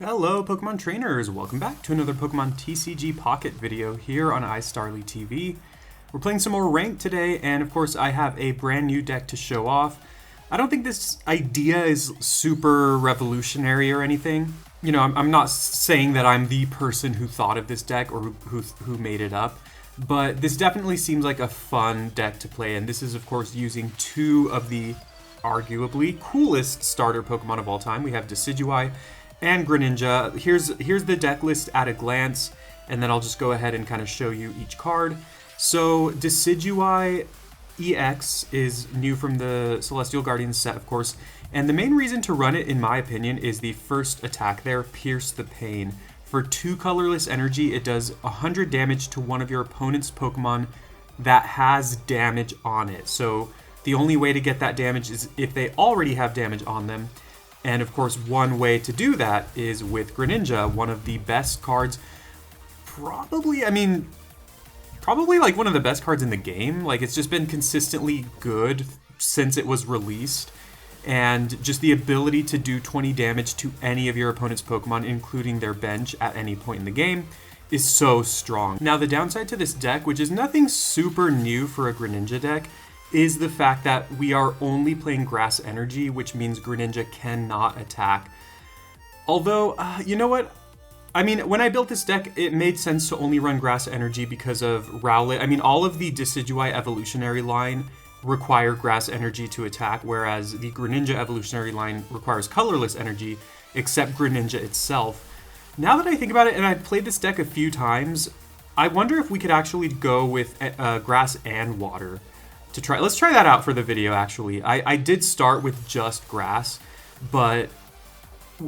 Hello Pokemon trainers, welcome back to another Pokemon TCG Pocket video here on iStarly TV. We're playing some more ranked today, and of course I have a brand new deck to show off. I don't think this idea is super revolutionary or anything. You know, I'm not saying that I'm the person who thought of this deck or who made it up, but this definitely seems like a fun deck to play, and this is of course using two of the arguably coolest starter Pokemon of all time. We have Decidueye and Greninja. Here's the deck list at a glance, and then I'll just go ahead and kind of show you each card. So Decidueye EX is new from the Celestial Guardians set, of course, and the main reason to run it, in my opinion, is the first attack there, Pierce the Pain. For 2 colorless energy, it does 100 damage to one of your opponent's Pokemon that has damage on it. So the only way to get that damage is if they already have damage on them. And of course, one way to do that is with Greninja, one of the best cards, probably like one of the best cards in the game. Like, it's just been consistently good since it was released. And just the ability to do 20 damage to any of your opponent's Pokemon, including their bench at any point in the game, is so strong. Now, the downside to this deck, which is nothing super new for a Greninja deck, is the fact that we are only playing grass energy, which means Greninja cannot attack. Although, you know what? I mean, when I built this deck, it made sense to only run grass energy because of Rowlet. I mean, all of the Decidueye evolutionary line require grass energy to attack, whereas the Greninja evolutionary line requires colorless energy, except Greninja itself. Now that I think about it, and I've played this deck a few times, I wonder if we could actually go with grass and water. Let's try that out for the video, actually. I did start with just grass, but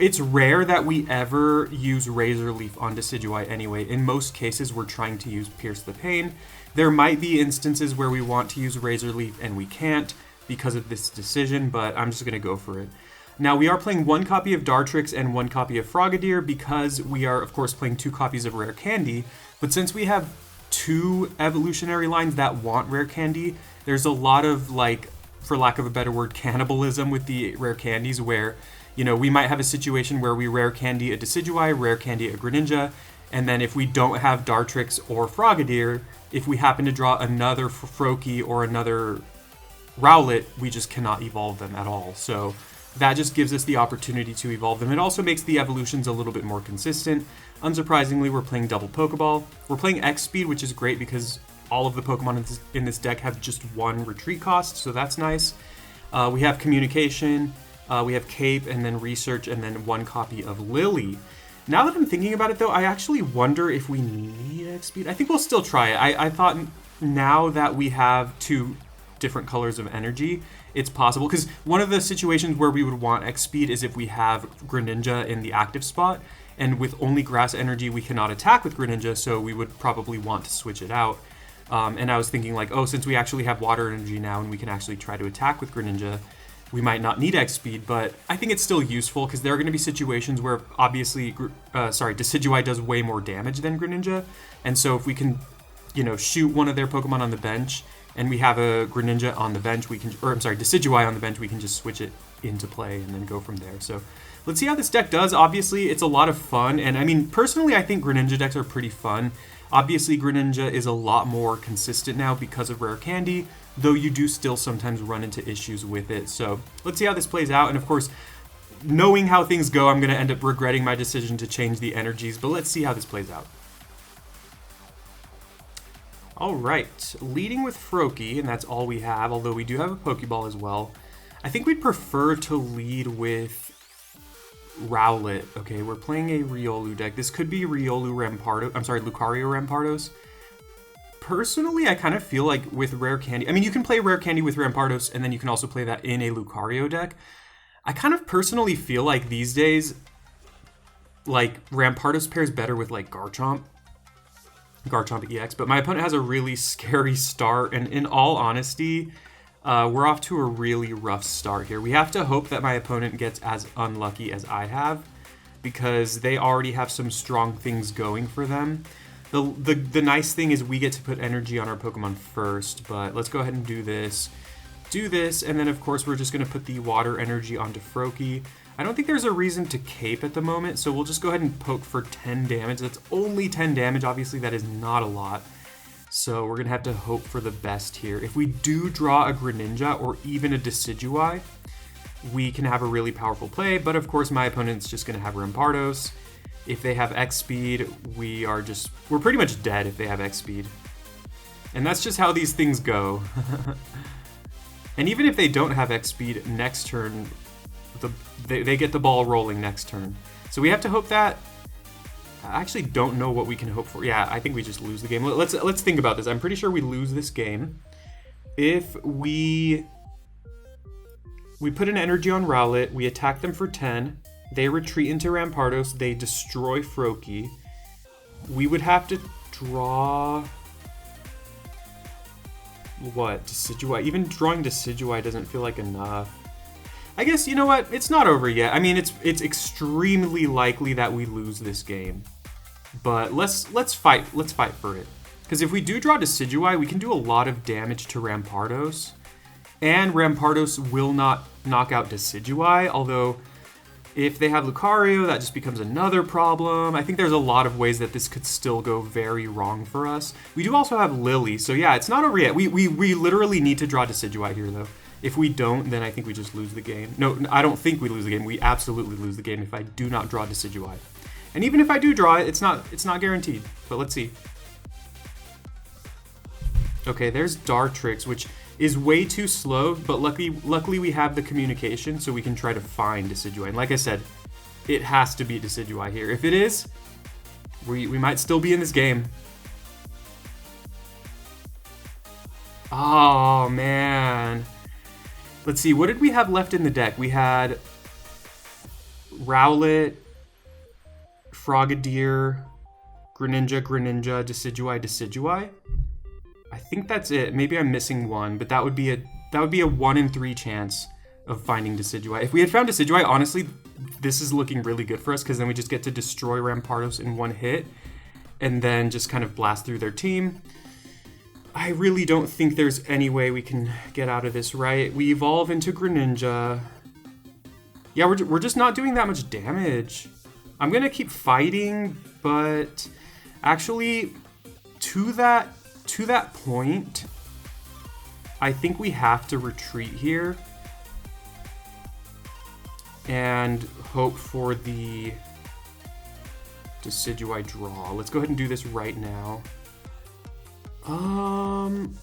it's rare that we ever use Razor Leaf on Decidueye anyway. In most cases, we're trying to use Pierce the Pain. There might be instances where we want to use Razor Leaf and we can't because of this decision, but I'm just going to go for it. Now, we are playing 1 copy of Dartrix and 1 copy of Frogadier because we are, of course, playing 2 copies of Rare Candy, but since we have 2 evolutionary lines that want Rare Candy, there's a lot of, like, for lack of a better word, cannibalism with the rare candies where, you know, we might have a situation where we rare candy a Decidueye, rare candy a Greninja, and then if we don't have Dartrix or Frogadier, if we happen to draw another Froakie or another Rowlet, we just cannot evolve them at all. So that just gives us the opportunity to evolve them. It also makes the evolutions a little bit more consistent. Unsurprisingly, we're playing double Pokeball. We're playing X Speed, which is great because all of the Pokemon in this deck have just 1 retreat cost, so that's nice. We have Communication, we have Cape, and then Research, and then 1 copy of Lily. Now that I'm thinking about it, though, I actually wonder if we need X Speed. I think we'll still try it. I thought now that we have 2 different colors of energy, it's possible, because one of the situations where we would want X Speed is if we have Greninja in the active spot, and with only grass energy, we cannot attack with Greninja, so we would probably want to switch it out. And I was thinking, like, oh, since we actually have water energy now and we can actually try to attack with Greninja, we might not need X Speed, but I think it's still useful because there are going to be situations where obviously, Decidueye does way more damage than Greninja, and so if we can, you know, shoot one of their Pokemon on the bench and we have a Greninja on the bench, Decidueye on the bench, we can just switch it into play and then go from there. So let's see how this deck does. Obviously, it's a lot of fun, and I mean, personally, I think Greninja decks are pretty fun. Obviously, Greninja is a lot more consistent now because of Rare Candy, though you do still sometimes run into issues with it. So let's see how this plays out. And of course, knowing how things go, I'm going to end up regretting my decision to change the energies, but let's see how this plays out. All right, leading with Froakie, and that's all we have, although we do have a Pokeball as well. I think we'd prefer to lead with Rowlet. Okay, we're playing a Riolu deck. This could be Lucario Rampardos. Personally, I kind of feel like with Rare Candy, I mean, you can play Rare Candy with Rampardos, and then you can also play that in a Lucario deck. I kind of personally feel like these days, like, Rampardos pairs better with, like, Garchomp EX, but my opponent has a really scary start, and in all honesty, we're off to a really rough start here. We have to hope that my opponent gets as unlucky as I have, because they already have some strong things going for them. The nice thing is we get to put energy on our Pokemon first, but let's go ahead and do this, and then of course we're just going to put the water energy onto Froakie. I don't think there's a reason to cape at the moment, so we'll just go ahead and poke for 10 damage. That's only 10 damage. Obviously, that is not a lot. So we're going to have to hope for the best here. If we do draw a Greninja or even a Decidueye, we can have a really powerful play. But of course, my opponent's just going to have Rampardos. If they have X speed, we're pretty much dead if they have X speed. And that's just how these things go. And even if they don't have X speed next turn, they get the ball rolling next turn. So we have to hope that... I actually don't know what we can hope for. Yeah, I think we just lose the game. Let's think about this. I'm pretty sure we lose this game if we put an energy on Rowlet, we attack them for 10, they retreat into Rampardos, they destroy Froakie. We would have to draw... what? Decidueye? Even drawing Decidueye doesn't feel like enough. I guess, you know what? It's not over yet. I mean, it's extremely likely that we lose this game. But let's fight for it. Because if we do draw Decidueye, we can do a lot of damage to Rampardos. And Rampardos will not knock out Decidueye, although if they have Lucario, that just becomes another problem. I think there's a lot of ways that this could still go very wrong for us. We do also have Lily, so yeah, it's not over yet. We literally need to draw Decidueye here, though. If we don't, then I think we just lose the game. No, I don't think we lose the game. We absolutely lose the game if I do not draw Decidueye. And even if I do draw it, it's not guaranteed. But let's see. Okay, there's Dartrix, which is way too slow, but luckily we have the communication, so we can try to find Decidueye. And like I said, it has to be Decidueye here. If it is, we might still be in this game. Oh, man. Let's see, what did we have left in the deck? We had Rowlet, Frogadier, Greninja, Decidueye. I think that's it. Maybe I'm missing one, but that would be a 1 in 3 chance of finding Decidueye. If we had found Decidueye, honestly, this is looking really good for us because then we just get to destroy Rampardos in one hit and then just kind of blast through their team. I really don't think there's any way we can get out of this, right? We evolve into Greninja. Yeah, we're just not doing that much damage. I'm gonna keep fighting, but actually, to that point, I think we have to retreat here and hope for the Decidueye draw. Let's go ahead and do this right now.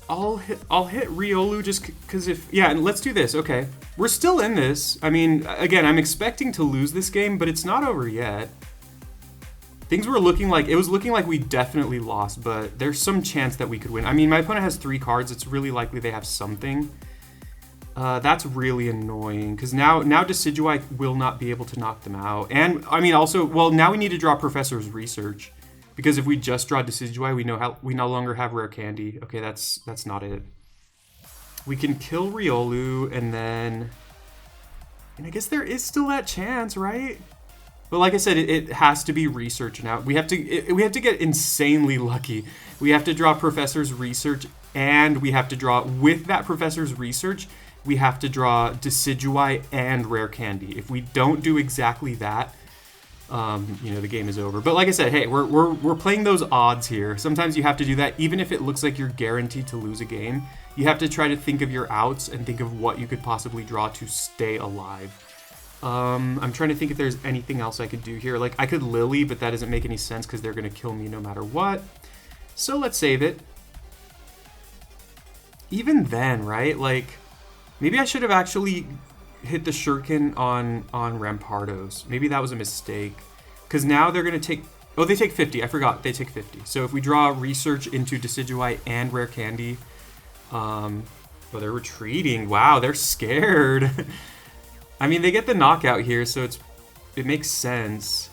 I'll hit Riolu just because and let's do this. Okay, we're still in this. I mean, again, I'm expecting to lose this game, but it's not over yet. Things were looking like we definitely lost, but there's some chance that we could win. I mean, my opponent has 3 cards. It's really likely they have something. That's really annoying because now Decidueye will not be able to knock them out. And I mean, also, well, now we need to draw Professor's Research. Because if we just draw Decidueye, we no longer have Rare Candy. Okay, that's not it. We can kill Riolu, and I guess there is still that chance, right? But like I said, it has to be Research now. We have to get insanely lucky. We have to draw Professor's Research, and we have to draw, with that Professor's Research, we have to draw Decidueye and Rare Candy. If we don't do exactly that, the game is over. But like I said, hey, we're playing those odds here. Sometimes you have to do that, even if it looks like you're guaranteed to lose a game. You have to try to think of your outs and think of what you could possibly draw to stay alive. I'm trying to think if there's anything else I could do here. Like, I could Lily, but that doesn't make any sense because they're going to kill me no matter what. So let's save it. Even then, right? Like, maybe I should have actually hit the Shuriken on Rampardos. Maybe that was a mistake. Because now they're going to take... Oh, they take 50. I forgot. They take 50. So if we draw Research into Decidueye and Rare Candy... Oh, they're retreating. Wow, they're scared. I mean, they get the knockout here, so it makes sense.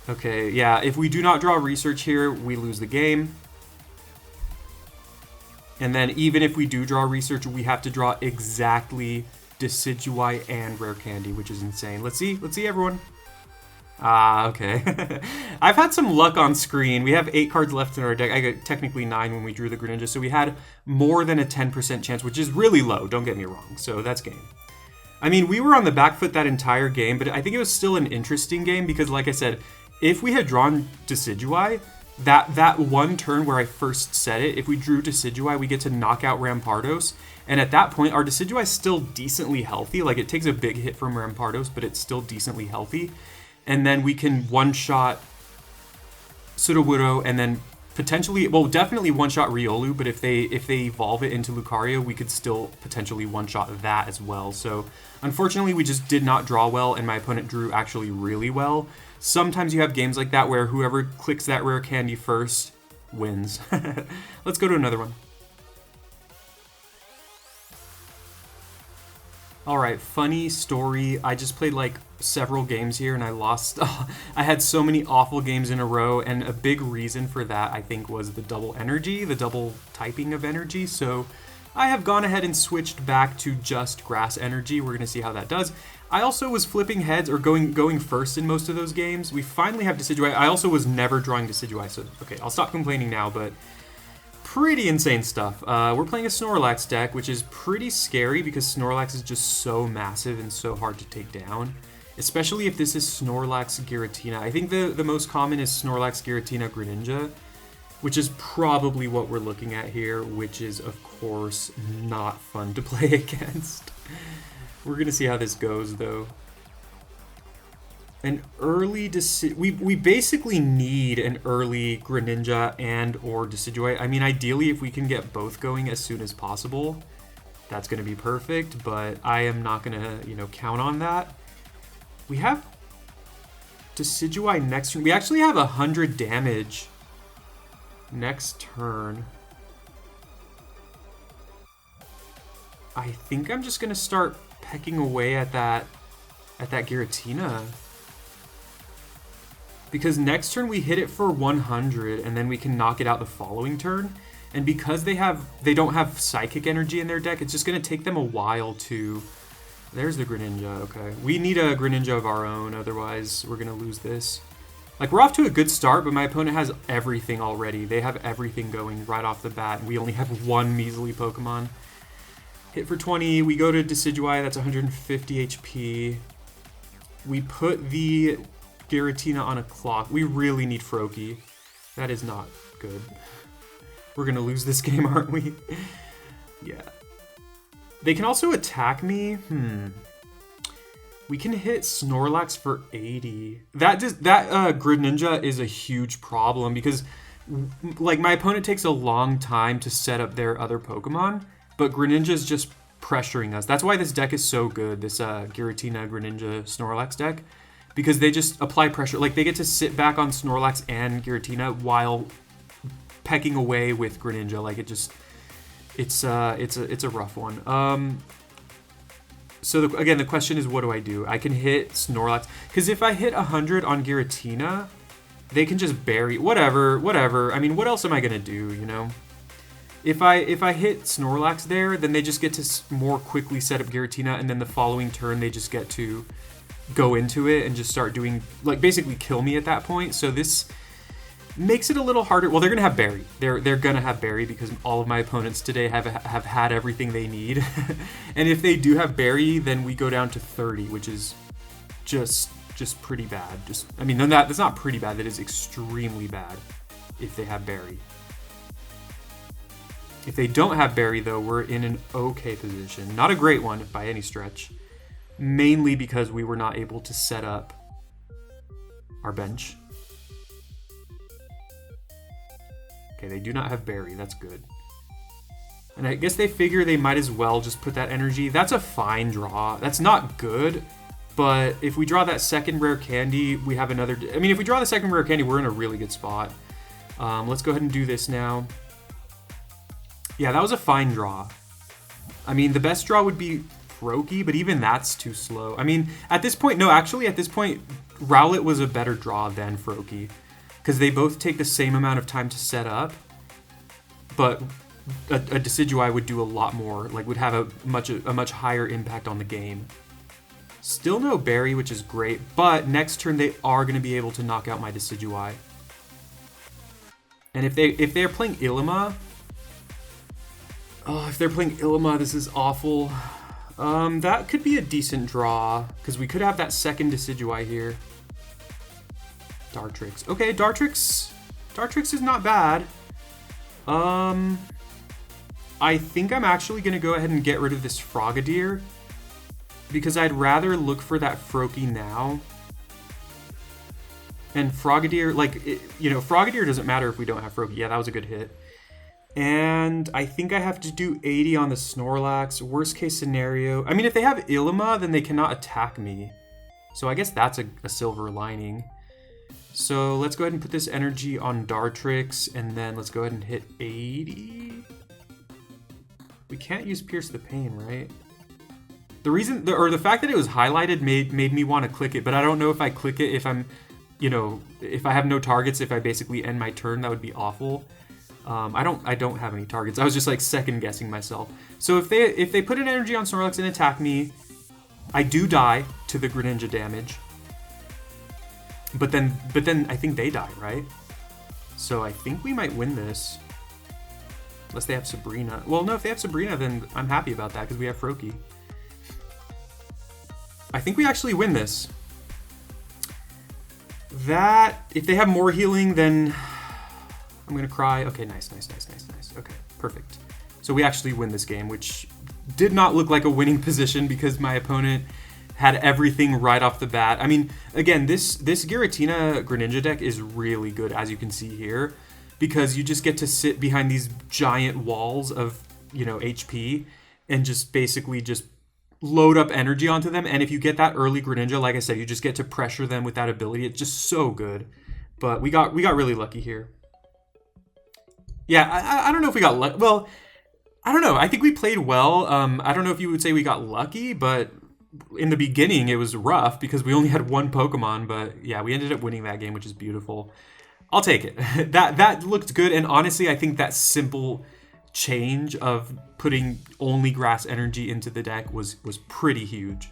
Okay, yeah, if we do not draw Research here, we lose the game. And then even if we do draw Research, we have to draw exactly Decidueye and Rare Candy, which is insane. Let's see everyone. Ah, okay. I've had some luck on screen. We have 8 cards left in our deck. I got technically 9 when we drew the Greninja, so we had more than a 10% chance, which is really low, don't get me wrong. So that's game. I mean, we were on the back foot that entire game, but I think it was still an interesting game because, like I said, if we had drawn Decidueye, that one turn where I first said it, if we drew Decidueye, we get to knock out Rampardos. And at that point, our Decidueye is still decently healthy. Like, it takes a big hit from Rampardos, but it's still decently healthy. And then we can one-shot Sudowoodo and then potentially, well, definitely one-shot Riolu, but if they evolve it into Lucario, we could still potentially one-shot that as well. So, unfortunately, we just did not draw well, and my opponent drew actually really well. Sometimes you have games like that where whoever clicks that rare candy first wins. Let's go to another one. Alright, funny story. I just played like several games here and I lost. I had so many awful games in a row, and a big reason for that, I think, was the double energy, the double typing of energy. So I have gone ahead and switched back to just grass energy. We're going to see how that does. I also was flipping heads or going first in most of those games. We finally have Decidueye. I also was never drawing Decidueye, so okay, I'll stop complaining now, but pretty insane stuff. We're playing a Snorlax deck, which is pretty scary because Snorlax is just so massive and so hard to take down, especially if this is Snorlax Giratina. I think the most common is Snorlax Giratina Greninja, which is probably what we're looking at here, which is, of course, not fun to play against. We're going to see how this goes, though. An early we basically need an early Greninja and or Decidueye. I mean, ideally, if we can get both going as soon as possible, that's going to be perfect, but I am not going to, count on that. We have Decidueye next turn. We actually have 100 damage next turn. I think I'm just going to start pecking away at that Giratina. Because next turn we hit it for 100 and then we can knock it out the following turn. And because they don't have Psychic Energy in their deck, it's just going to take them a while to... There's the Greninja, okay. We need a Greninja of our own, otherwise we're going to lose this. Like, we're off to a good start, but my opponent has everything already. They have everything going right off the bat, and we only have one measly Pokemon. Hit for 20, we go to Decidueye, that's 150 HP. We put the Giratina on a clock. We really need Froakie. That is not good. We're gonna lose this game, aren't we? Yeah. They can also attack me. We can hit Snorlax for 80. That Greninja is a huge problem because, like, my opponent takes a long time to set up their other Pokemon, but Greninja is just pressuring us. That's why this deck is so good, this Giratina, Greninja, Snorlax deck, because they just apply pressure. Like, they get to sit back on Snorlax and Giratina while pecking away with Greninja. Like, it's a rough one. So again, the question is, what do I do? I can hit Snorlax, because if I hit 100 on Giratina, they can just bury whatever. I mean, what else am I gonna do? If I hit Snorlax there, then they just get to more quickly set up Giratina, and then the following turn they just get to go into it and just start doing, like, basically kill me at that point. So this makes it a little harder. Well, they're gonna have Berry. They're gonna have Berry because all of my opponents today have had everything they need. And if they do have Berry, then we go down to 30, which is just pretty bad. I mean, that's not pretty bad. That is extremely bad if they have Berry. If they don't have Berry, though, we're in an okay position. Not a great one by any stretch. Mainly because we were not able to set up our bench. Okay, they do not have Berry. That's good. And I guess they figure they might as well just put that energy. That's a fine draw. That's not good, but if we draw that second rare candy, we have another... I mean, if we draw the second rare candy, we're in a really good spot. Let's go ahead and do this now. Yeah, that was a fine draw. I mean, the best draw would be Froakie, but even that's too slow. I mean, at this point, no, actually, at this point, Rowlet was a better draw than Froakie, because they both take the same amount of time to set up, but a Decidueye would do a lot more, like, would have a much higher impact on the game. Still no Berry, which is great, but next turn they are going to be able to knock out my Decidueye. And if they're playing Ilima... Oh, if they're playing Ilima, this is awful. That could be a decent draw, because we could have that second Decidueye here. Dartrix. Okay, Dartrix is not bad. I think I'm actually going to go ahead and get rid of this Frogadier, because I'd rather look for that Froakie now. And Frogadier, like, Frogadier doesn't matter if we don't have Froakie. Yeah, that was a good hit. And I think I have to do 80 on the Snorlax. Worst case scenario. I mean, if they have Ilima, then they cannot attack me. So I guess that's a silver lining. So let's go ahead and put this energy on Dartrix, and then let's go ahead and hit 80. We can't use Pierce the Pain, right? The reason, the fact that it was highlighted made me want to click it, but I don't know if I click it if I'm, if I have no targets, if I basically end my turn, that would be awful. I don't have any targets. I was just like second guessing myself. So if they put an energy on Snorlax and attack me, I do die to the Greninja damage. But then I think they die, right? So I think we might win this. Unless they have Sabrina. Well, no, if they have Sabrina, then I'm happy about that because we have Froakie. I think we actually win this. If they have more healing, then I'm gonna cry. Okay, nice. Okay, perfect. So we actually win this game, which did not look like a winning position because my opponent had everything right off the bat. I mean, again, this Giratina Greninja deck is really good, as you can see here, because you just get to sit behind these giant walls of, HP and just basically just load up energy onto them. And if you get that early Greninja, like I said, you just get to pressure them with that ability. It's just so good. But we got really lucky here. Yeah, I don't know if we got lucky. Well, I don't know. I think we played well. I don't know if you would say we got lucky, but in the beginning it was rough because we only had one Pokemon. But yeah, we ended up winning that game, which is beautiful. I'll take it. That looked good. And honestly, I think that simple change of putting only grass energy into the deck was pretty huge.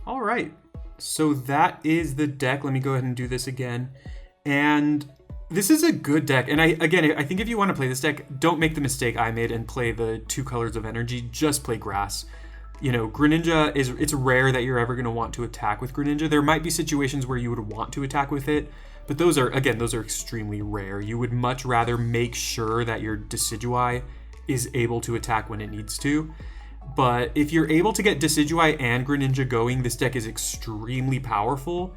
All right. So that is the deck. Let me go ahead and do this again. And this is a good deck, and I think if you want to play this deck, don't make the mistake I made and play the 2 colors of energy. Just play grass. Greninja it's rare that you're ever going to want to attack with Greninja. There might be situations where you would want to attack with it, but those are extremely rare. You would much rather make sure that your Decidueye is able to attack when it needs to. But if you're able to get Decidueye and Greninja going, this deck is extremely powerful.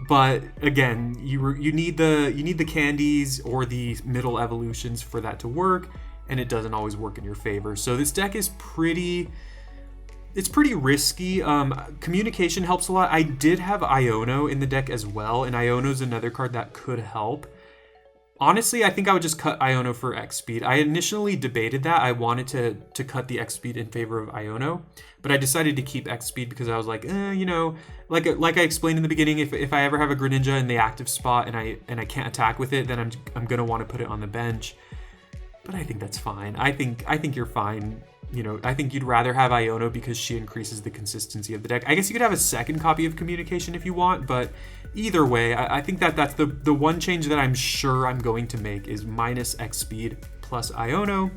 But again, you need the candies or the middle evolutions for that to work, and it doesn't always work in your favor. So this deck is pretty risky. Communication helps a lot. I did have Iono in the deck as well, and Iono's another card that could help. Honestly, I think I would just cut Iono for X speed. I initially debated that. I wanted to cut the X speed in favor of Iono, but I decided to keep X speed because I was like, like I explained in the beginning, if I ever have a Greninja in the active spot and I can't attack with it, then I'm gonna want to put it on the bench. But I think that's fine. I think you're fine. I think you'd rather have Iono because she increases the consistency of the deck. I guess you could have a second copy of Communication if you want, but either way, I think that's the one change that I'm sure I'm going to make is minus X speed plus Iono.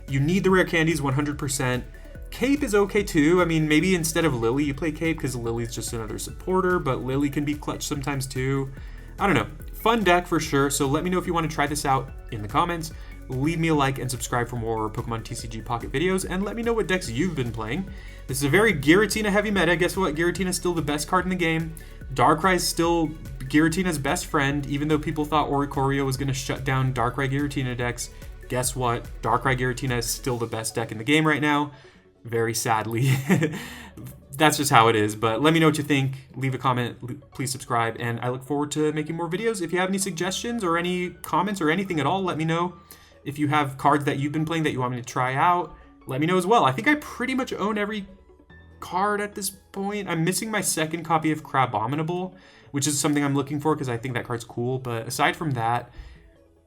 You need the rare candies 100%. Cape is okay too. I mean, maybe instead of Lily, you play Cape because Lily's just another supporter, but Lily can be clutch sometimes too. I don't know. Fun deck for sure. So let me know if you want to try this out in the comments. Leave me a like and subscribe for more Pokemon TCG Pocket videos, and let me know what decks you've been playing. This is a very Giratina heavy meta. Guess what? Giratina's still the best card in the game. Darkrai's still Giratina's best friend, even though people thought Oricorio was going to shut down Darkrai Giratina decks. Guess what? Darkrai Giratina is still the best deck in the game right now. Very sadly. That's just how it is, but let me know what you think. Leave a comment, please subscribe, and I look forward to making more videos. If you have any suggestions or any comments or anything at all, let me know. If you have cards that you've been playing that you want me to try out, let me know as well. I think I pretty much own every card at this point. I'm missing my second copy of Crabominable, which is something I'm looking for because I think that card's cool. But aside from that,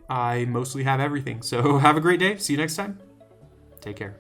I mostly have everything. So have a great day. See you next time. Take care.